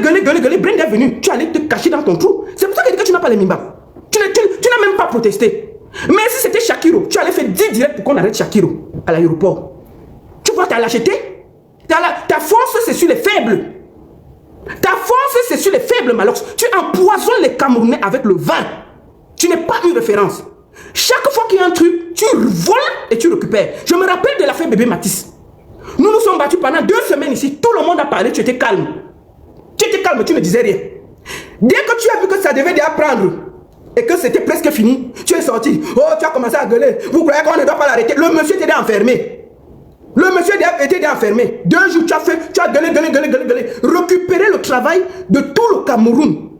Brenda est venue. Tu allais te cacher dans ton trou. C'est pour ça que tu n'as pas les mimbas. Tu n'as même pas protesté. Mais si c'était Shakiro, tu allais faire 10 directs pour qu'on arrête Shakiro à l'aéroport. Tu vois ta lâcheté? Ta force, c'est sur les faibles. Ta force, c'est sur les faibles, Malox. Tu empoisonnes les Camerounais avec le vin. Tu n'es pas une référence. Chaque fois qu'il y a un truc, tu voles et tu récupères. Je me rappelle de l'affaire bébé Matisse. Nous nous sommes battus pendant 2 semaines ici. Tout le monde a parlé, tu étais calme. Tu étais calme, tu ne disais rien. Dès que tu as vu que ça devait déjà prendre et que c'était presque fini, tu es sorti. Oh, tu as commencé à gueuler. Vous croyez qu'on ne doit pas l'arrêter? Le monsieur était enfermé. Le monsieur était enfermé. 2 jours, tu as gueulé. Récupérer le travail de tout le Cameroun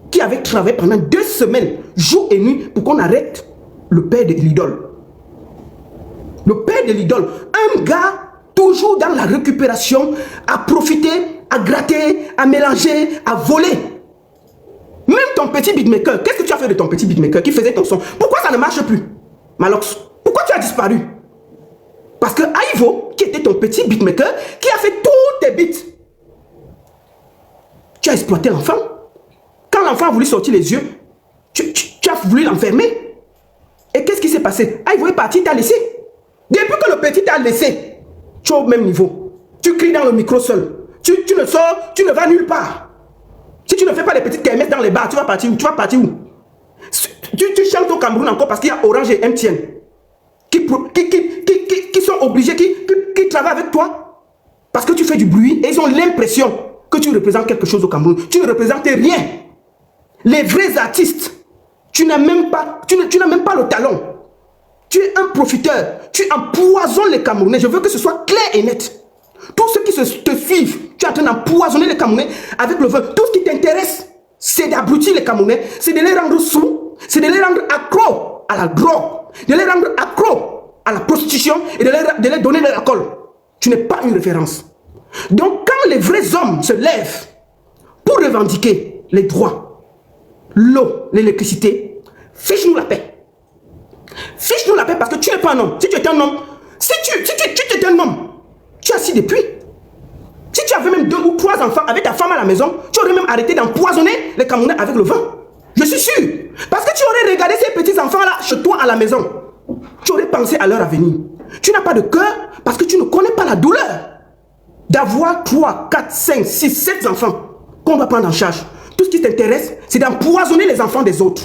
qui avait travaillé pendant 2 semaines, jour et nuit, pour qu'on arrête le père de l'idole. Le père de l'idole. Un gars toujours dans la récupération, à profiter, à gratter, à mélanger, à voler. Même ton petit beatmaker, qu'est-ce que tu as fait de ton petit beatmaker qui faisait ton son? Pourquoi ça ne marche plus? Malox, pourquoi tu as disparu? Parce que Aivo, qui était ton petit beatmaker, qui a fait tous tes beats, tu as exploité l'enfant. Quand l'enfant a voulu sortir les yeux, tu as voulu l'enfermer. Et qu'est-ce qui s'est passé? Aivo est parti, t'a laissé. Depuis que le petit t'a laissé, tu es au même niveau. Tu cries dans le micro seul. Tu ne sors, tu ne vas nulle part. Si tu ne fais pas les petites kermesses dans les bars, tu vas partir où? Tu Tu chantes au Cameroun encore parce qu'il y a Orange et MTN qui sont obligés, qui travaillent avec toi parce que tu fais du bruit et ils ont l'impression que tu représentes quelque chose au Cameroun. Tu ne représentes rien. Les vrais artistes, tu n'as même pas le talent. Tu es un profiteur. Tu empoisonnes les Camerounais. Je veux que ce soit clair et net. Tous ceux qui te suivent, tu es en train d'empoisonner les Camerounais avec le vin. Tout ce qui t'intéresse, c'est d'abrutir les Camerounais, c'est de les rendre sous, c'est de les rendre accros à la drogue, de les rendre accros à la prostitution et de les donner de l'alcool. Tu n'es pas une référence. Donc quand les vrais hommes se lèvent pour revendiquer les droits, l'eau, l'électricité, fiche-nous la paix. Fiche-nous la paix parce que tu n'es pas un homme. Si tu étais un homme, si tu étais un homme, tu as assis depuis. Si tu avais même 2 ou 3 enfants avec ta femme à la maison, tu aurais même arrêté d'empoisonner les Camerounais avec le vin. Je suis sûr. Parce que tu aurais regardé ces petits enfants-là chez toi à la maison. Tu aurais pensé à leur avenir. Tu n'as pas de cœur parce que tu ne connais pas la douleur d'avoir 3, 4, 5, 6, 7 enfants qu'on doit prendre en charge. Tout ce qui t'intéresse, c'est d'empoisonner les enfants des autres.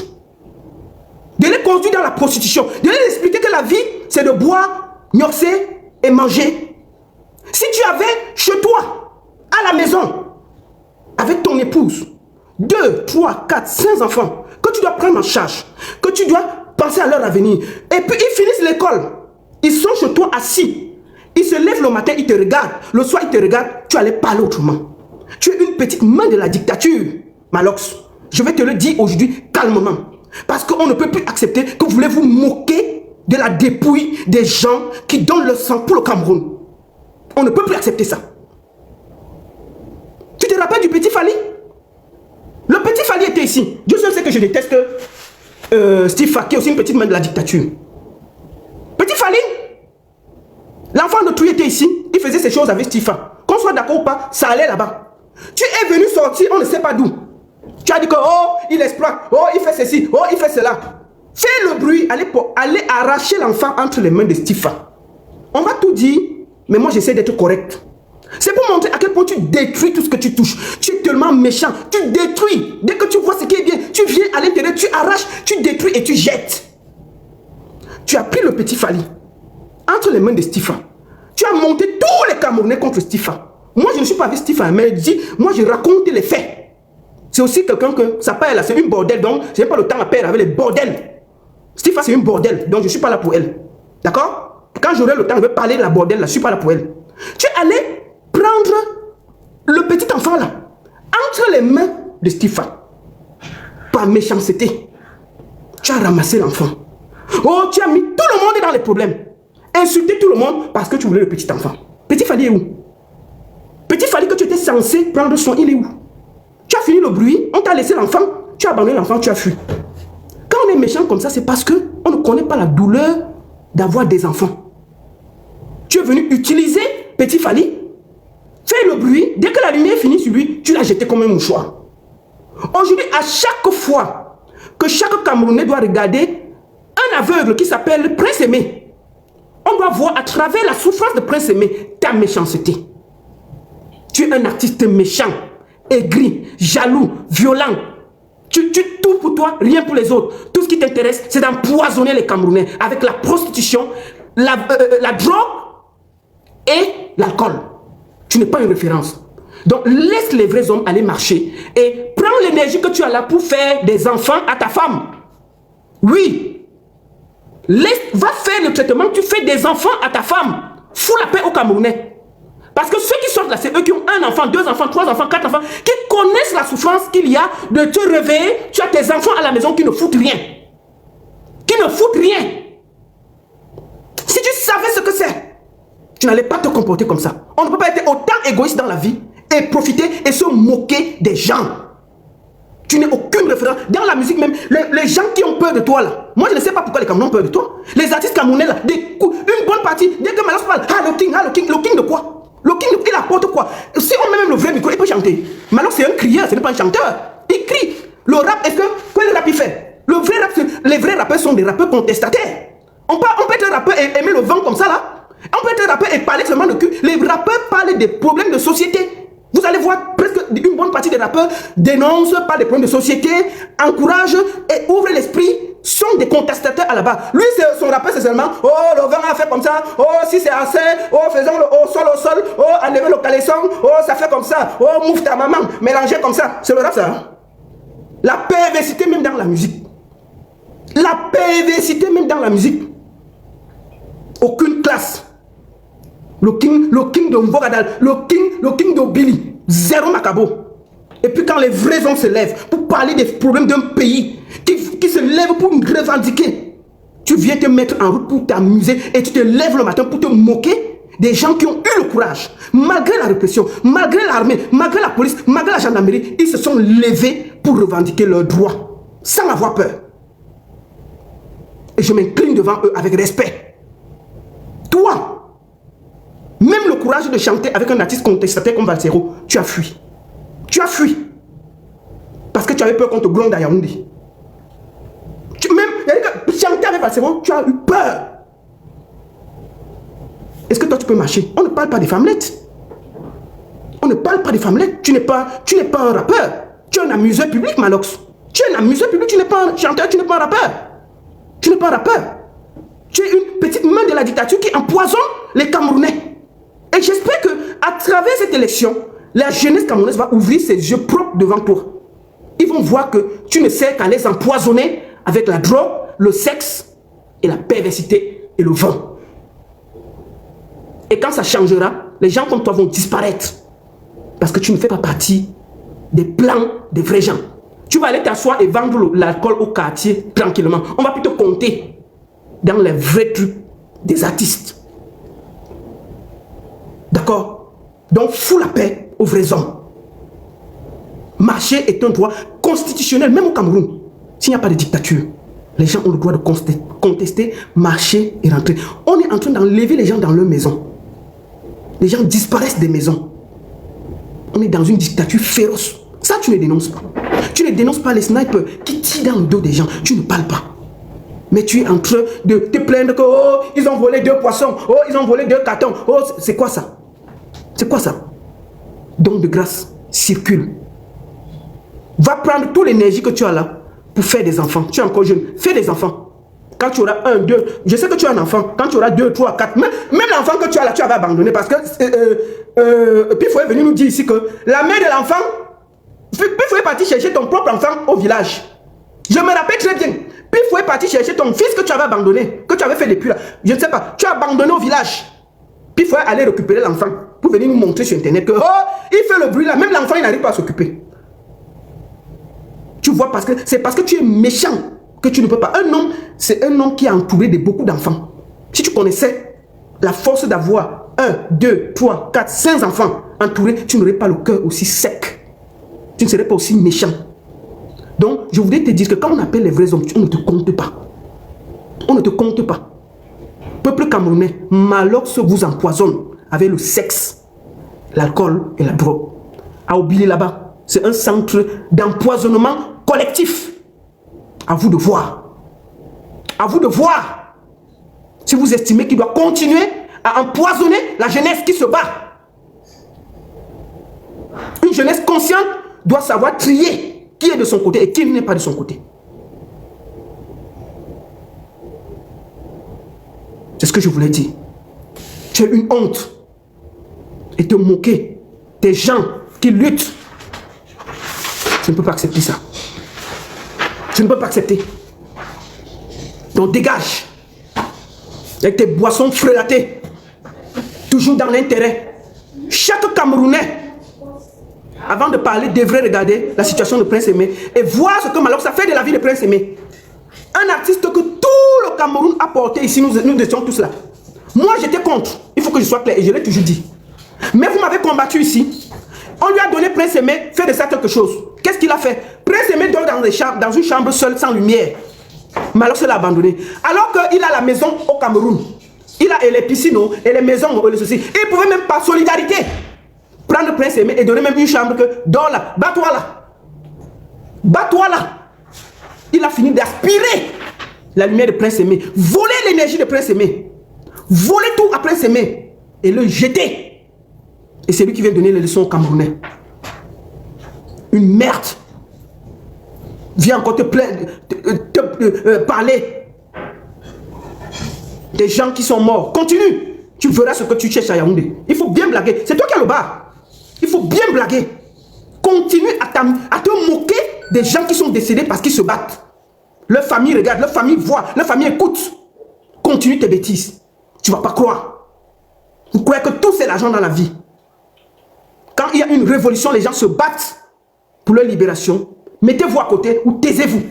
De les conduire dans la prostitution. De les expliquer que la vie, c'est de boire, gnoxer et manger. Si tu avais chez toi, à la maison, avec ton épouse, 2, 3, 4, 5 enfants, que tu dois prendre en charge, que tu dois penser à leur avenir. Et puis ils finissent l'école. Ils sont chez toi assis. Ils se lèvent le matin, ils te regardent. Le soir, ils te regardent. Tu allais parler autrement. Tu es une petite main de la dictature, Malox. Je vais te le dire aujourd'hui calmement. Parce qu'on ne peut plus accepter que vous voulez vous moquer de la dépouille des gens qui donnent le sang pour le Cameroun. On ne peut plus accepter ça. Tu te rappelles du petit Fally? Le petit Fally était ici. Dieu seul sait que je déteste Steve Fa, qui est aussi une petite main de la dictature. Petit Fally, l'enfant de Touy était ici. Il faisait ces choses avec Steve Fa. Qu'on soit d'accord ou pas, ça allait là-bas. Tu es venu sortir, on ne sait pas d'où. Tu as dit que, oh, il exploite, oh, il fait ceci, oh, il fait cela. Fais le bruit, allez arracher l'enfant entre les mains de Steve Fa. On va tout dire, mais moi j'essaie d'être correct. C'est pour montrer à quel point tu détruis tout ce que tu touches. Tu es tellement méchant, tu détruis. Dès que tu vois ce qui est bien, tu viens à l'intérieur, tu arraches, tu détruis et tu jettes. Tu as pris le petit Fally entre les mains de Steve Fa. Tu as monté tous les Camerounais contre Steve Fa. Moi je ne suis pas avec Steve Fa, mais moi je raconte les faits. C'est aussi quelqu'un que ça parle là, c'est une bordel, donc je n'ai pas le temps à perdre avec les bordels. Steve Fa c'est une bordel, donc je ne suis pas là pour elle. D'accord? Quand j'aurai le temps, je vais parler de la bordel là, je ne suis pas là pour elle. Tu es allé prendre le petit enfant là entre les mains de Steve Fa. Par méchanceté, tu as ramassé l'enfant. Oh, tu as mis tout le monde dans les problèmes. Insulté tout le monde parce que tu voulais le petit enfant. Petit Fally est où? Petit Fally que tu étais censé prendre soin, il est où? Tu as fini le bruit, on t'a laissé l'enfant, tu as abandonné l'enfant, tu as fui. Quand on est méchant comme ça, c'est parce qu'on ne connaît pas la douleur d'avoir des enfants. Tu es venu utiliser Petit Fally, fais le bruit, dès que la lumière finit sur lui, tu l'as jeté comme un mouchoir. Aujourd'hui, à chaque fois que chaque Camerounais doit regarder un aveugle qui s'appelle Prince Aimé, on doit voir à travers la souffrance de Prince Aimé ta méchanceté. Tu es un artiste méchant, aigri, jaloux, violent. Tu tout pour toi, rien pour les autres. Tout ce qui t'intéresse, c'est d'empoisonner les Camerounais avec la prostitution, la drogue et l'alcool. Tu n'es pas une référence. Donc laisse les vrais hommes aller marcher et prends l'énergie que tu as là pour faire des enfants à ta femme. Oui. Va faire le traitement, tu fais des enfants à ta femme. Fous la paix aux Camerounais. Parce que ceux qui sortent là, c'est eux qui ont 1 enfant, 2 enfants, 3 enfants, 4 enfants, qui connaissent la souffrance qu'il y a de te réveiller. Tu as tes enfants à la maison qui ne foutent rien. Qui ne foutent rien. Si tu savais ce que c'est, tu n'allais pas te comporter comme ça. On ne peut pas être autant égoïste dans la vie et profiter et se moquer des gens. Tu n'es aucune référence. Dans la musique même, les gens qui ont peur de toi là, moi je ne sais pas pourquoi les Camerounais ont peur de toi. Les artistes camerounais là, une bonne partie, dès que Malox parle, ah le king de quoi? Le king, il apporte quoi? Si on met même le vrai micro, il peut chanter. Malox c'est un crieur, ce n'est pas un chanteur. Il crie. Le rap, est-ce que, quel rap il fait? Le vrai rap, les vrais rappeurs sont des rappeurs contestataires. On peut être un rappeur et aimer le vent comme ça là. On peut être un rappeur et parler seulement de cul. Les rappeurs parlent des problèmes de société. Vous allez voir presque une bonne partie des rappeurs dénoncent par des problèmes de société, encouragent et ouvrent l'esprit, sont des contestateurs à la base. Lui, son rappeur, c'est seulement, oh, le vent a fait comme ça, oh, si c'est assez, oh, faisons le au sol, oh, enlevez le caleçon, oh, ça fait comme ça, oh, mouffe ta maman, mélangez comme ça. C'est le rap, ça. Hein? La perversité même dans la musique. La perversité même dans la musique. Aucune classe. Le king de Mvogadal, le king de Billy, zéro macabo. Et puis quand les vrais hommes se lèvent pour parler des problèmes d'un pays, qui se lèvent pour revendiquer, tu viens te mettre en route pour t'amuser et tu te lèves le matin pour te moquer des gens qui ont eu le courage. Malgré la répression, malgré l'armée, malgré la police, malgré la gendarmerie, ils se sont levés pour revendiquer leurs droits, sans avoir peur. Et je m'incline devant eux avec respect. Toi, même le courage de chanter avec un artiste contestataire comme Valsero, tu as fui. Tu as fui. Parce que tu avais peur qu'on te gronde à Yaoundé. Même chanter avec Valsero, tu as eu peur. Est-ce que toi tu peux marcher? On ne parle pas des femmelettes. On ne parle pas des femmelettes. Tu n'es pas un rappeur. Tu es un amuseur public, Malox. Tu es un amuseur public, tu n'es pas un chanteur, tu n'es pas un rappeur. Tu n'es pas un rappeur. Tu es une petite main de la dictature qui empoisonne les Camerounais. Et j'espère qu'à travers cette élection, la jeunesse camerounaise va ouvrir ses yeux propres devant toi. Ils vont voir que tu ne sais qu'à les empoisonner avec la drogue, le sexe et la perversité et le vent. Et quand ça changera, les gens comme toi vont disparaître. Parce que tu ne fais pas partie des plans des vrais gens. Tu vas aller t'asseoir et vendre l'alcool au quartier tranquillement. On va plutôt compter dans les vrais trucs des artistes. D'accord? Donc, fous la paix aux vrais hommes. Marcher est un droit constitutionnel, même au Cameroun. S'il n'y a pas de dictature, les gens ont le droit de contester, marcher et rentrer. On est en train d'enlever les gens dans leur maison. Les gens disparaissent des maisons. On est dans une dictature féroce. Ça, tu ne dénonces pas. Tu ne dénonces pas les snipers qui tirent dans le dos des gens. Tu ne parles pas. Mais tu es en train de te plaindre que oh, ils ont volé 2 poissons. Oh, ils ont volé 2 cartons. Oh, c'est quoi ça? C'est quoi ça? Donc de grâce, circule. Va prendre toute l'énergie que tu as là pour faire des enfants. Tu es encore jeune. Fais des enfants. Quand tu auras 1, 2, je sais que tu as un enfant. Quand tu auras 2, 3, 4, même l'enfant que tu as là, tu vas abandonner parce que puis il faut venir nous dire ici que la mère de l'enfant, puis il faut partir chercher ton propre enfant au village. Je me rappelle très bien. Puis il faut partir chercher ton fils que tu avais abandonné, que tu avais fait depuis là. Je ne sais pas, tu as abandonné au village. Puis il faut aller récupérer l'enfant pour venir nous montrer sur internet que oh, il fait le bruit là, même l'enfant il n'arrive pas à s'occuper. Tu vois, c'est parce que tu es méchant que tu ne peux pas. Un homme, c'est un homme qui est entouré de beaucoup d'enfants. Si tu connaissais la force d'avoir 1, 2, 3, 4, 5 enfants entourés, tu n'aurais pas le cœur aussi sec. Tu ne serais pas aussi méchant. Donc, je voudrais te dire que quand on appelle les vrais hommes, on ne te compte pas. On ne te compte pas. Peuple camerounais, Malox vous empoisonne avec le sexe, l'alcool et la drogue. À Obili là-bas, c'est un centre d'empoisonnement collectif. À vous de voir. À vous de voir. Si vous estimez qu'il doit continuer à empoisonner la jeunesse qui se bat. Une jeunesse consciente doit savoir trier qui est de son côté et qui n'est pas de son côté. C'est ce que je voulais dire. Tu es une honte. Et te moquer des gens qui luttent. Je ne peux pas accepter ça. Je ne peux pas accepter. Donc dégage. Avec tes boissons frelatées. Toujours dans l'intérêt. Chaque Camerounais, avant de parler, devrait regarder la situation de Prince Aimé et voir ce que Malox a fait de la vie de Prince Aimé. Un artiste que tout le Cameroun a porté ici, nous étions tous là. Moi j'étais contre, il faut que je sois clair et je l'ai toujours dit. Mais vous m'avez combattu ici. On lui a donné Prince Aimé, fait de ça quelque chose. Qu'est-ce qu'il a fait? Prince Aimé dort dans une chambre seule, sans lumière. Malox l'a abandonné. Alors qu'il a la maison au Cameroun. Il a les piscines et les maisons et les ceci. Il pouvait même par solidarité prendre Prince Aimé et donner même une chambre que dors là, bats-toi là. Bats-toi là. Il a fini d'aspirer la lumière de Prince Aimé, voler l'énergie de Prince Aimé, voler tout à Prince Aimé et le jeter. Et c'est lui qui vient donner les leçons aux Camerounais. Une merde. Viens encore te plaindre, parler des gens qui sont morts. Continue. Tu verras ce que tu cherches à Yaoundé. Il faut bien blaguer. C'est toi qui as le bar. Il faut bien blaguer. Continue à te moquer des gens qui sont décédés parce qu'ils se battent. Leur famille regarde, leur famille voit, leur famille écoute. Continue tes bêtises. Tu ne vas pas croire. Vous croyez que tout c'est l'argent dans la vie. Quand il y a une révolution, les gens se battent pour leur libération. Mettez-vous à côté ou taisez-vous.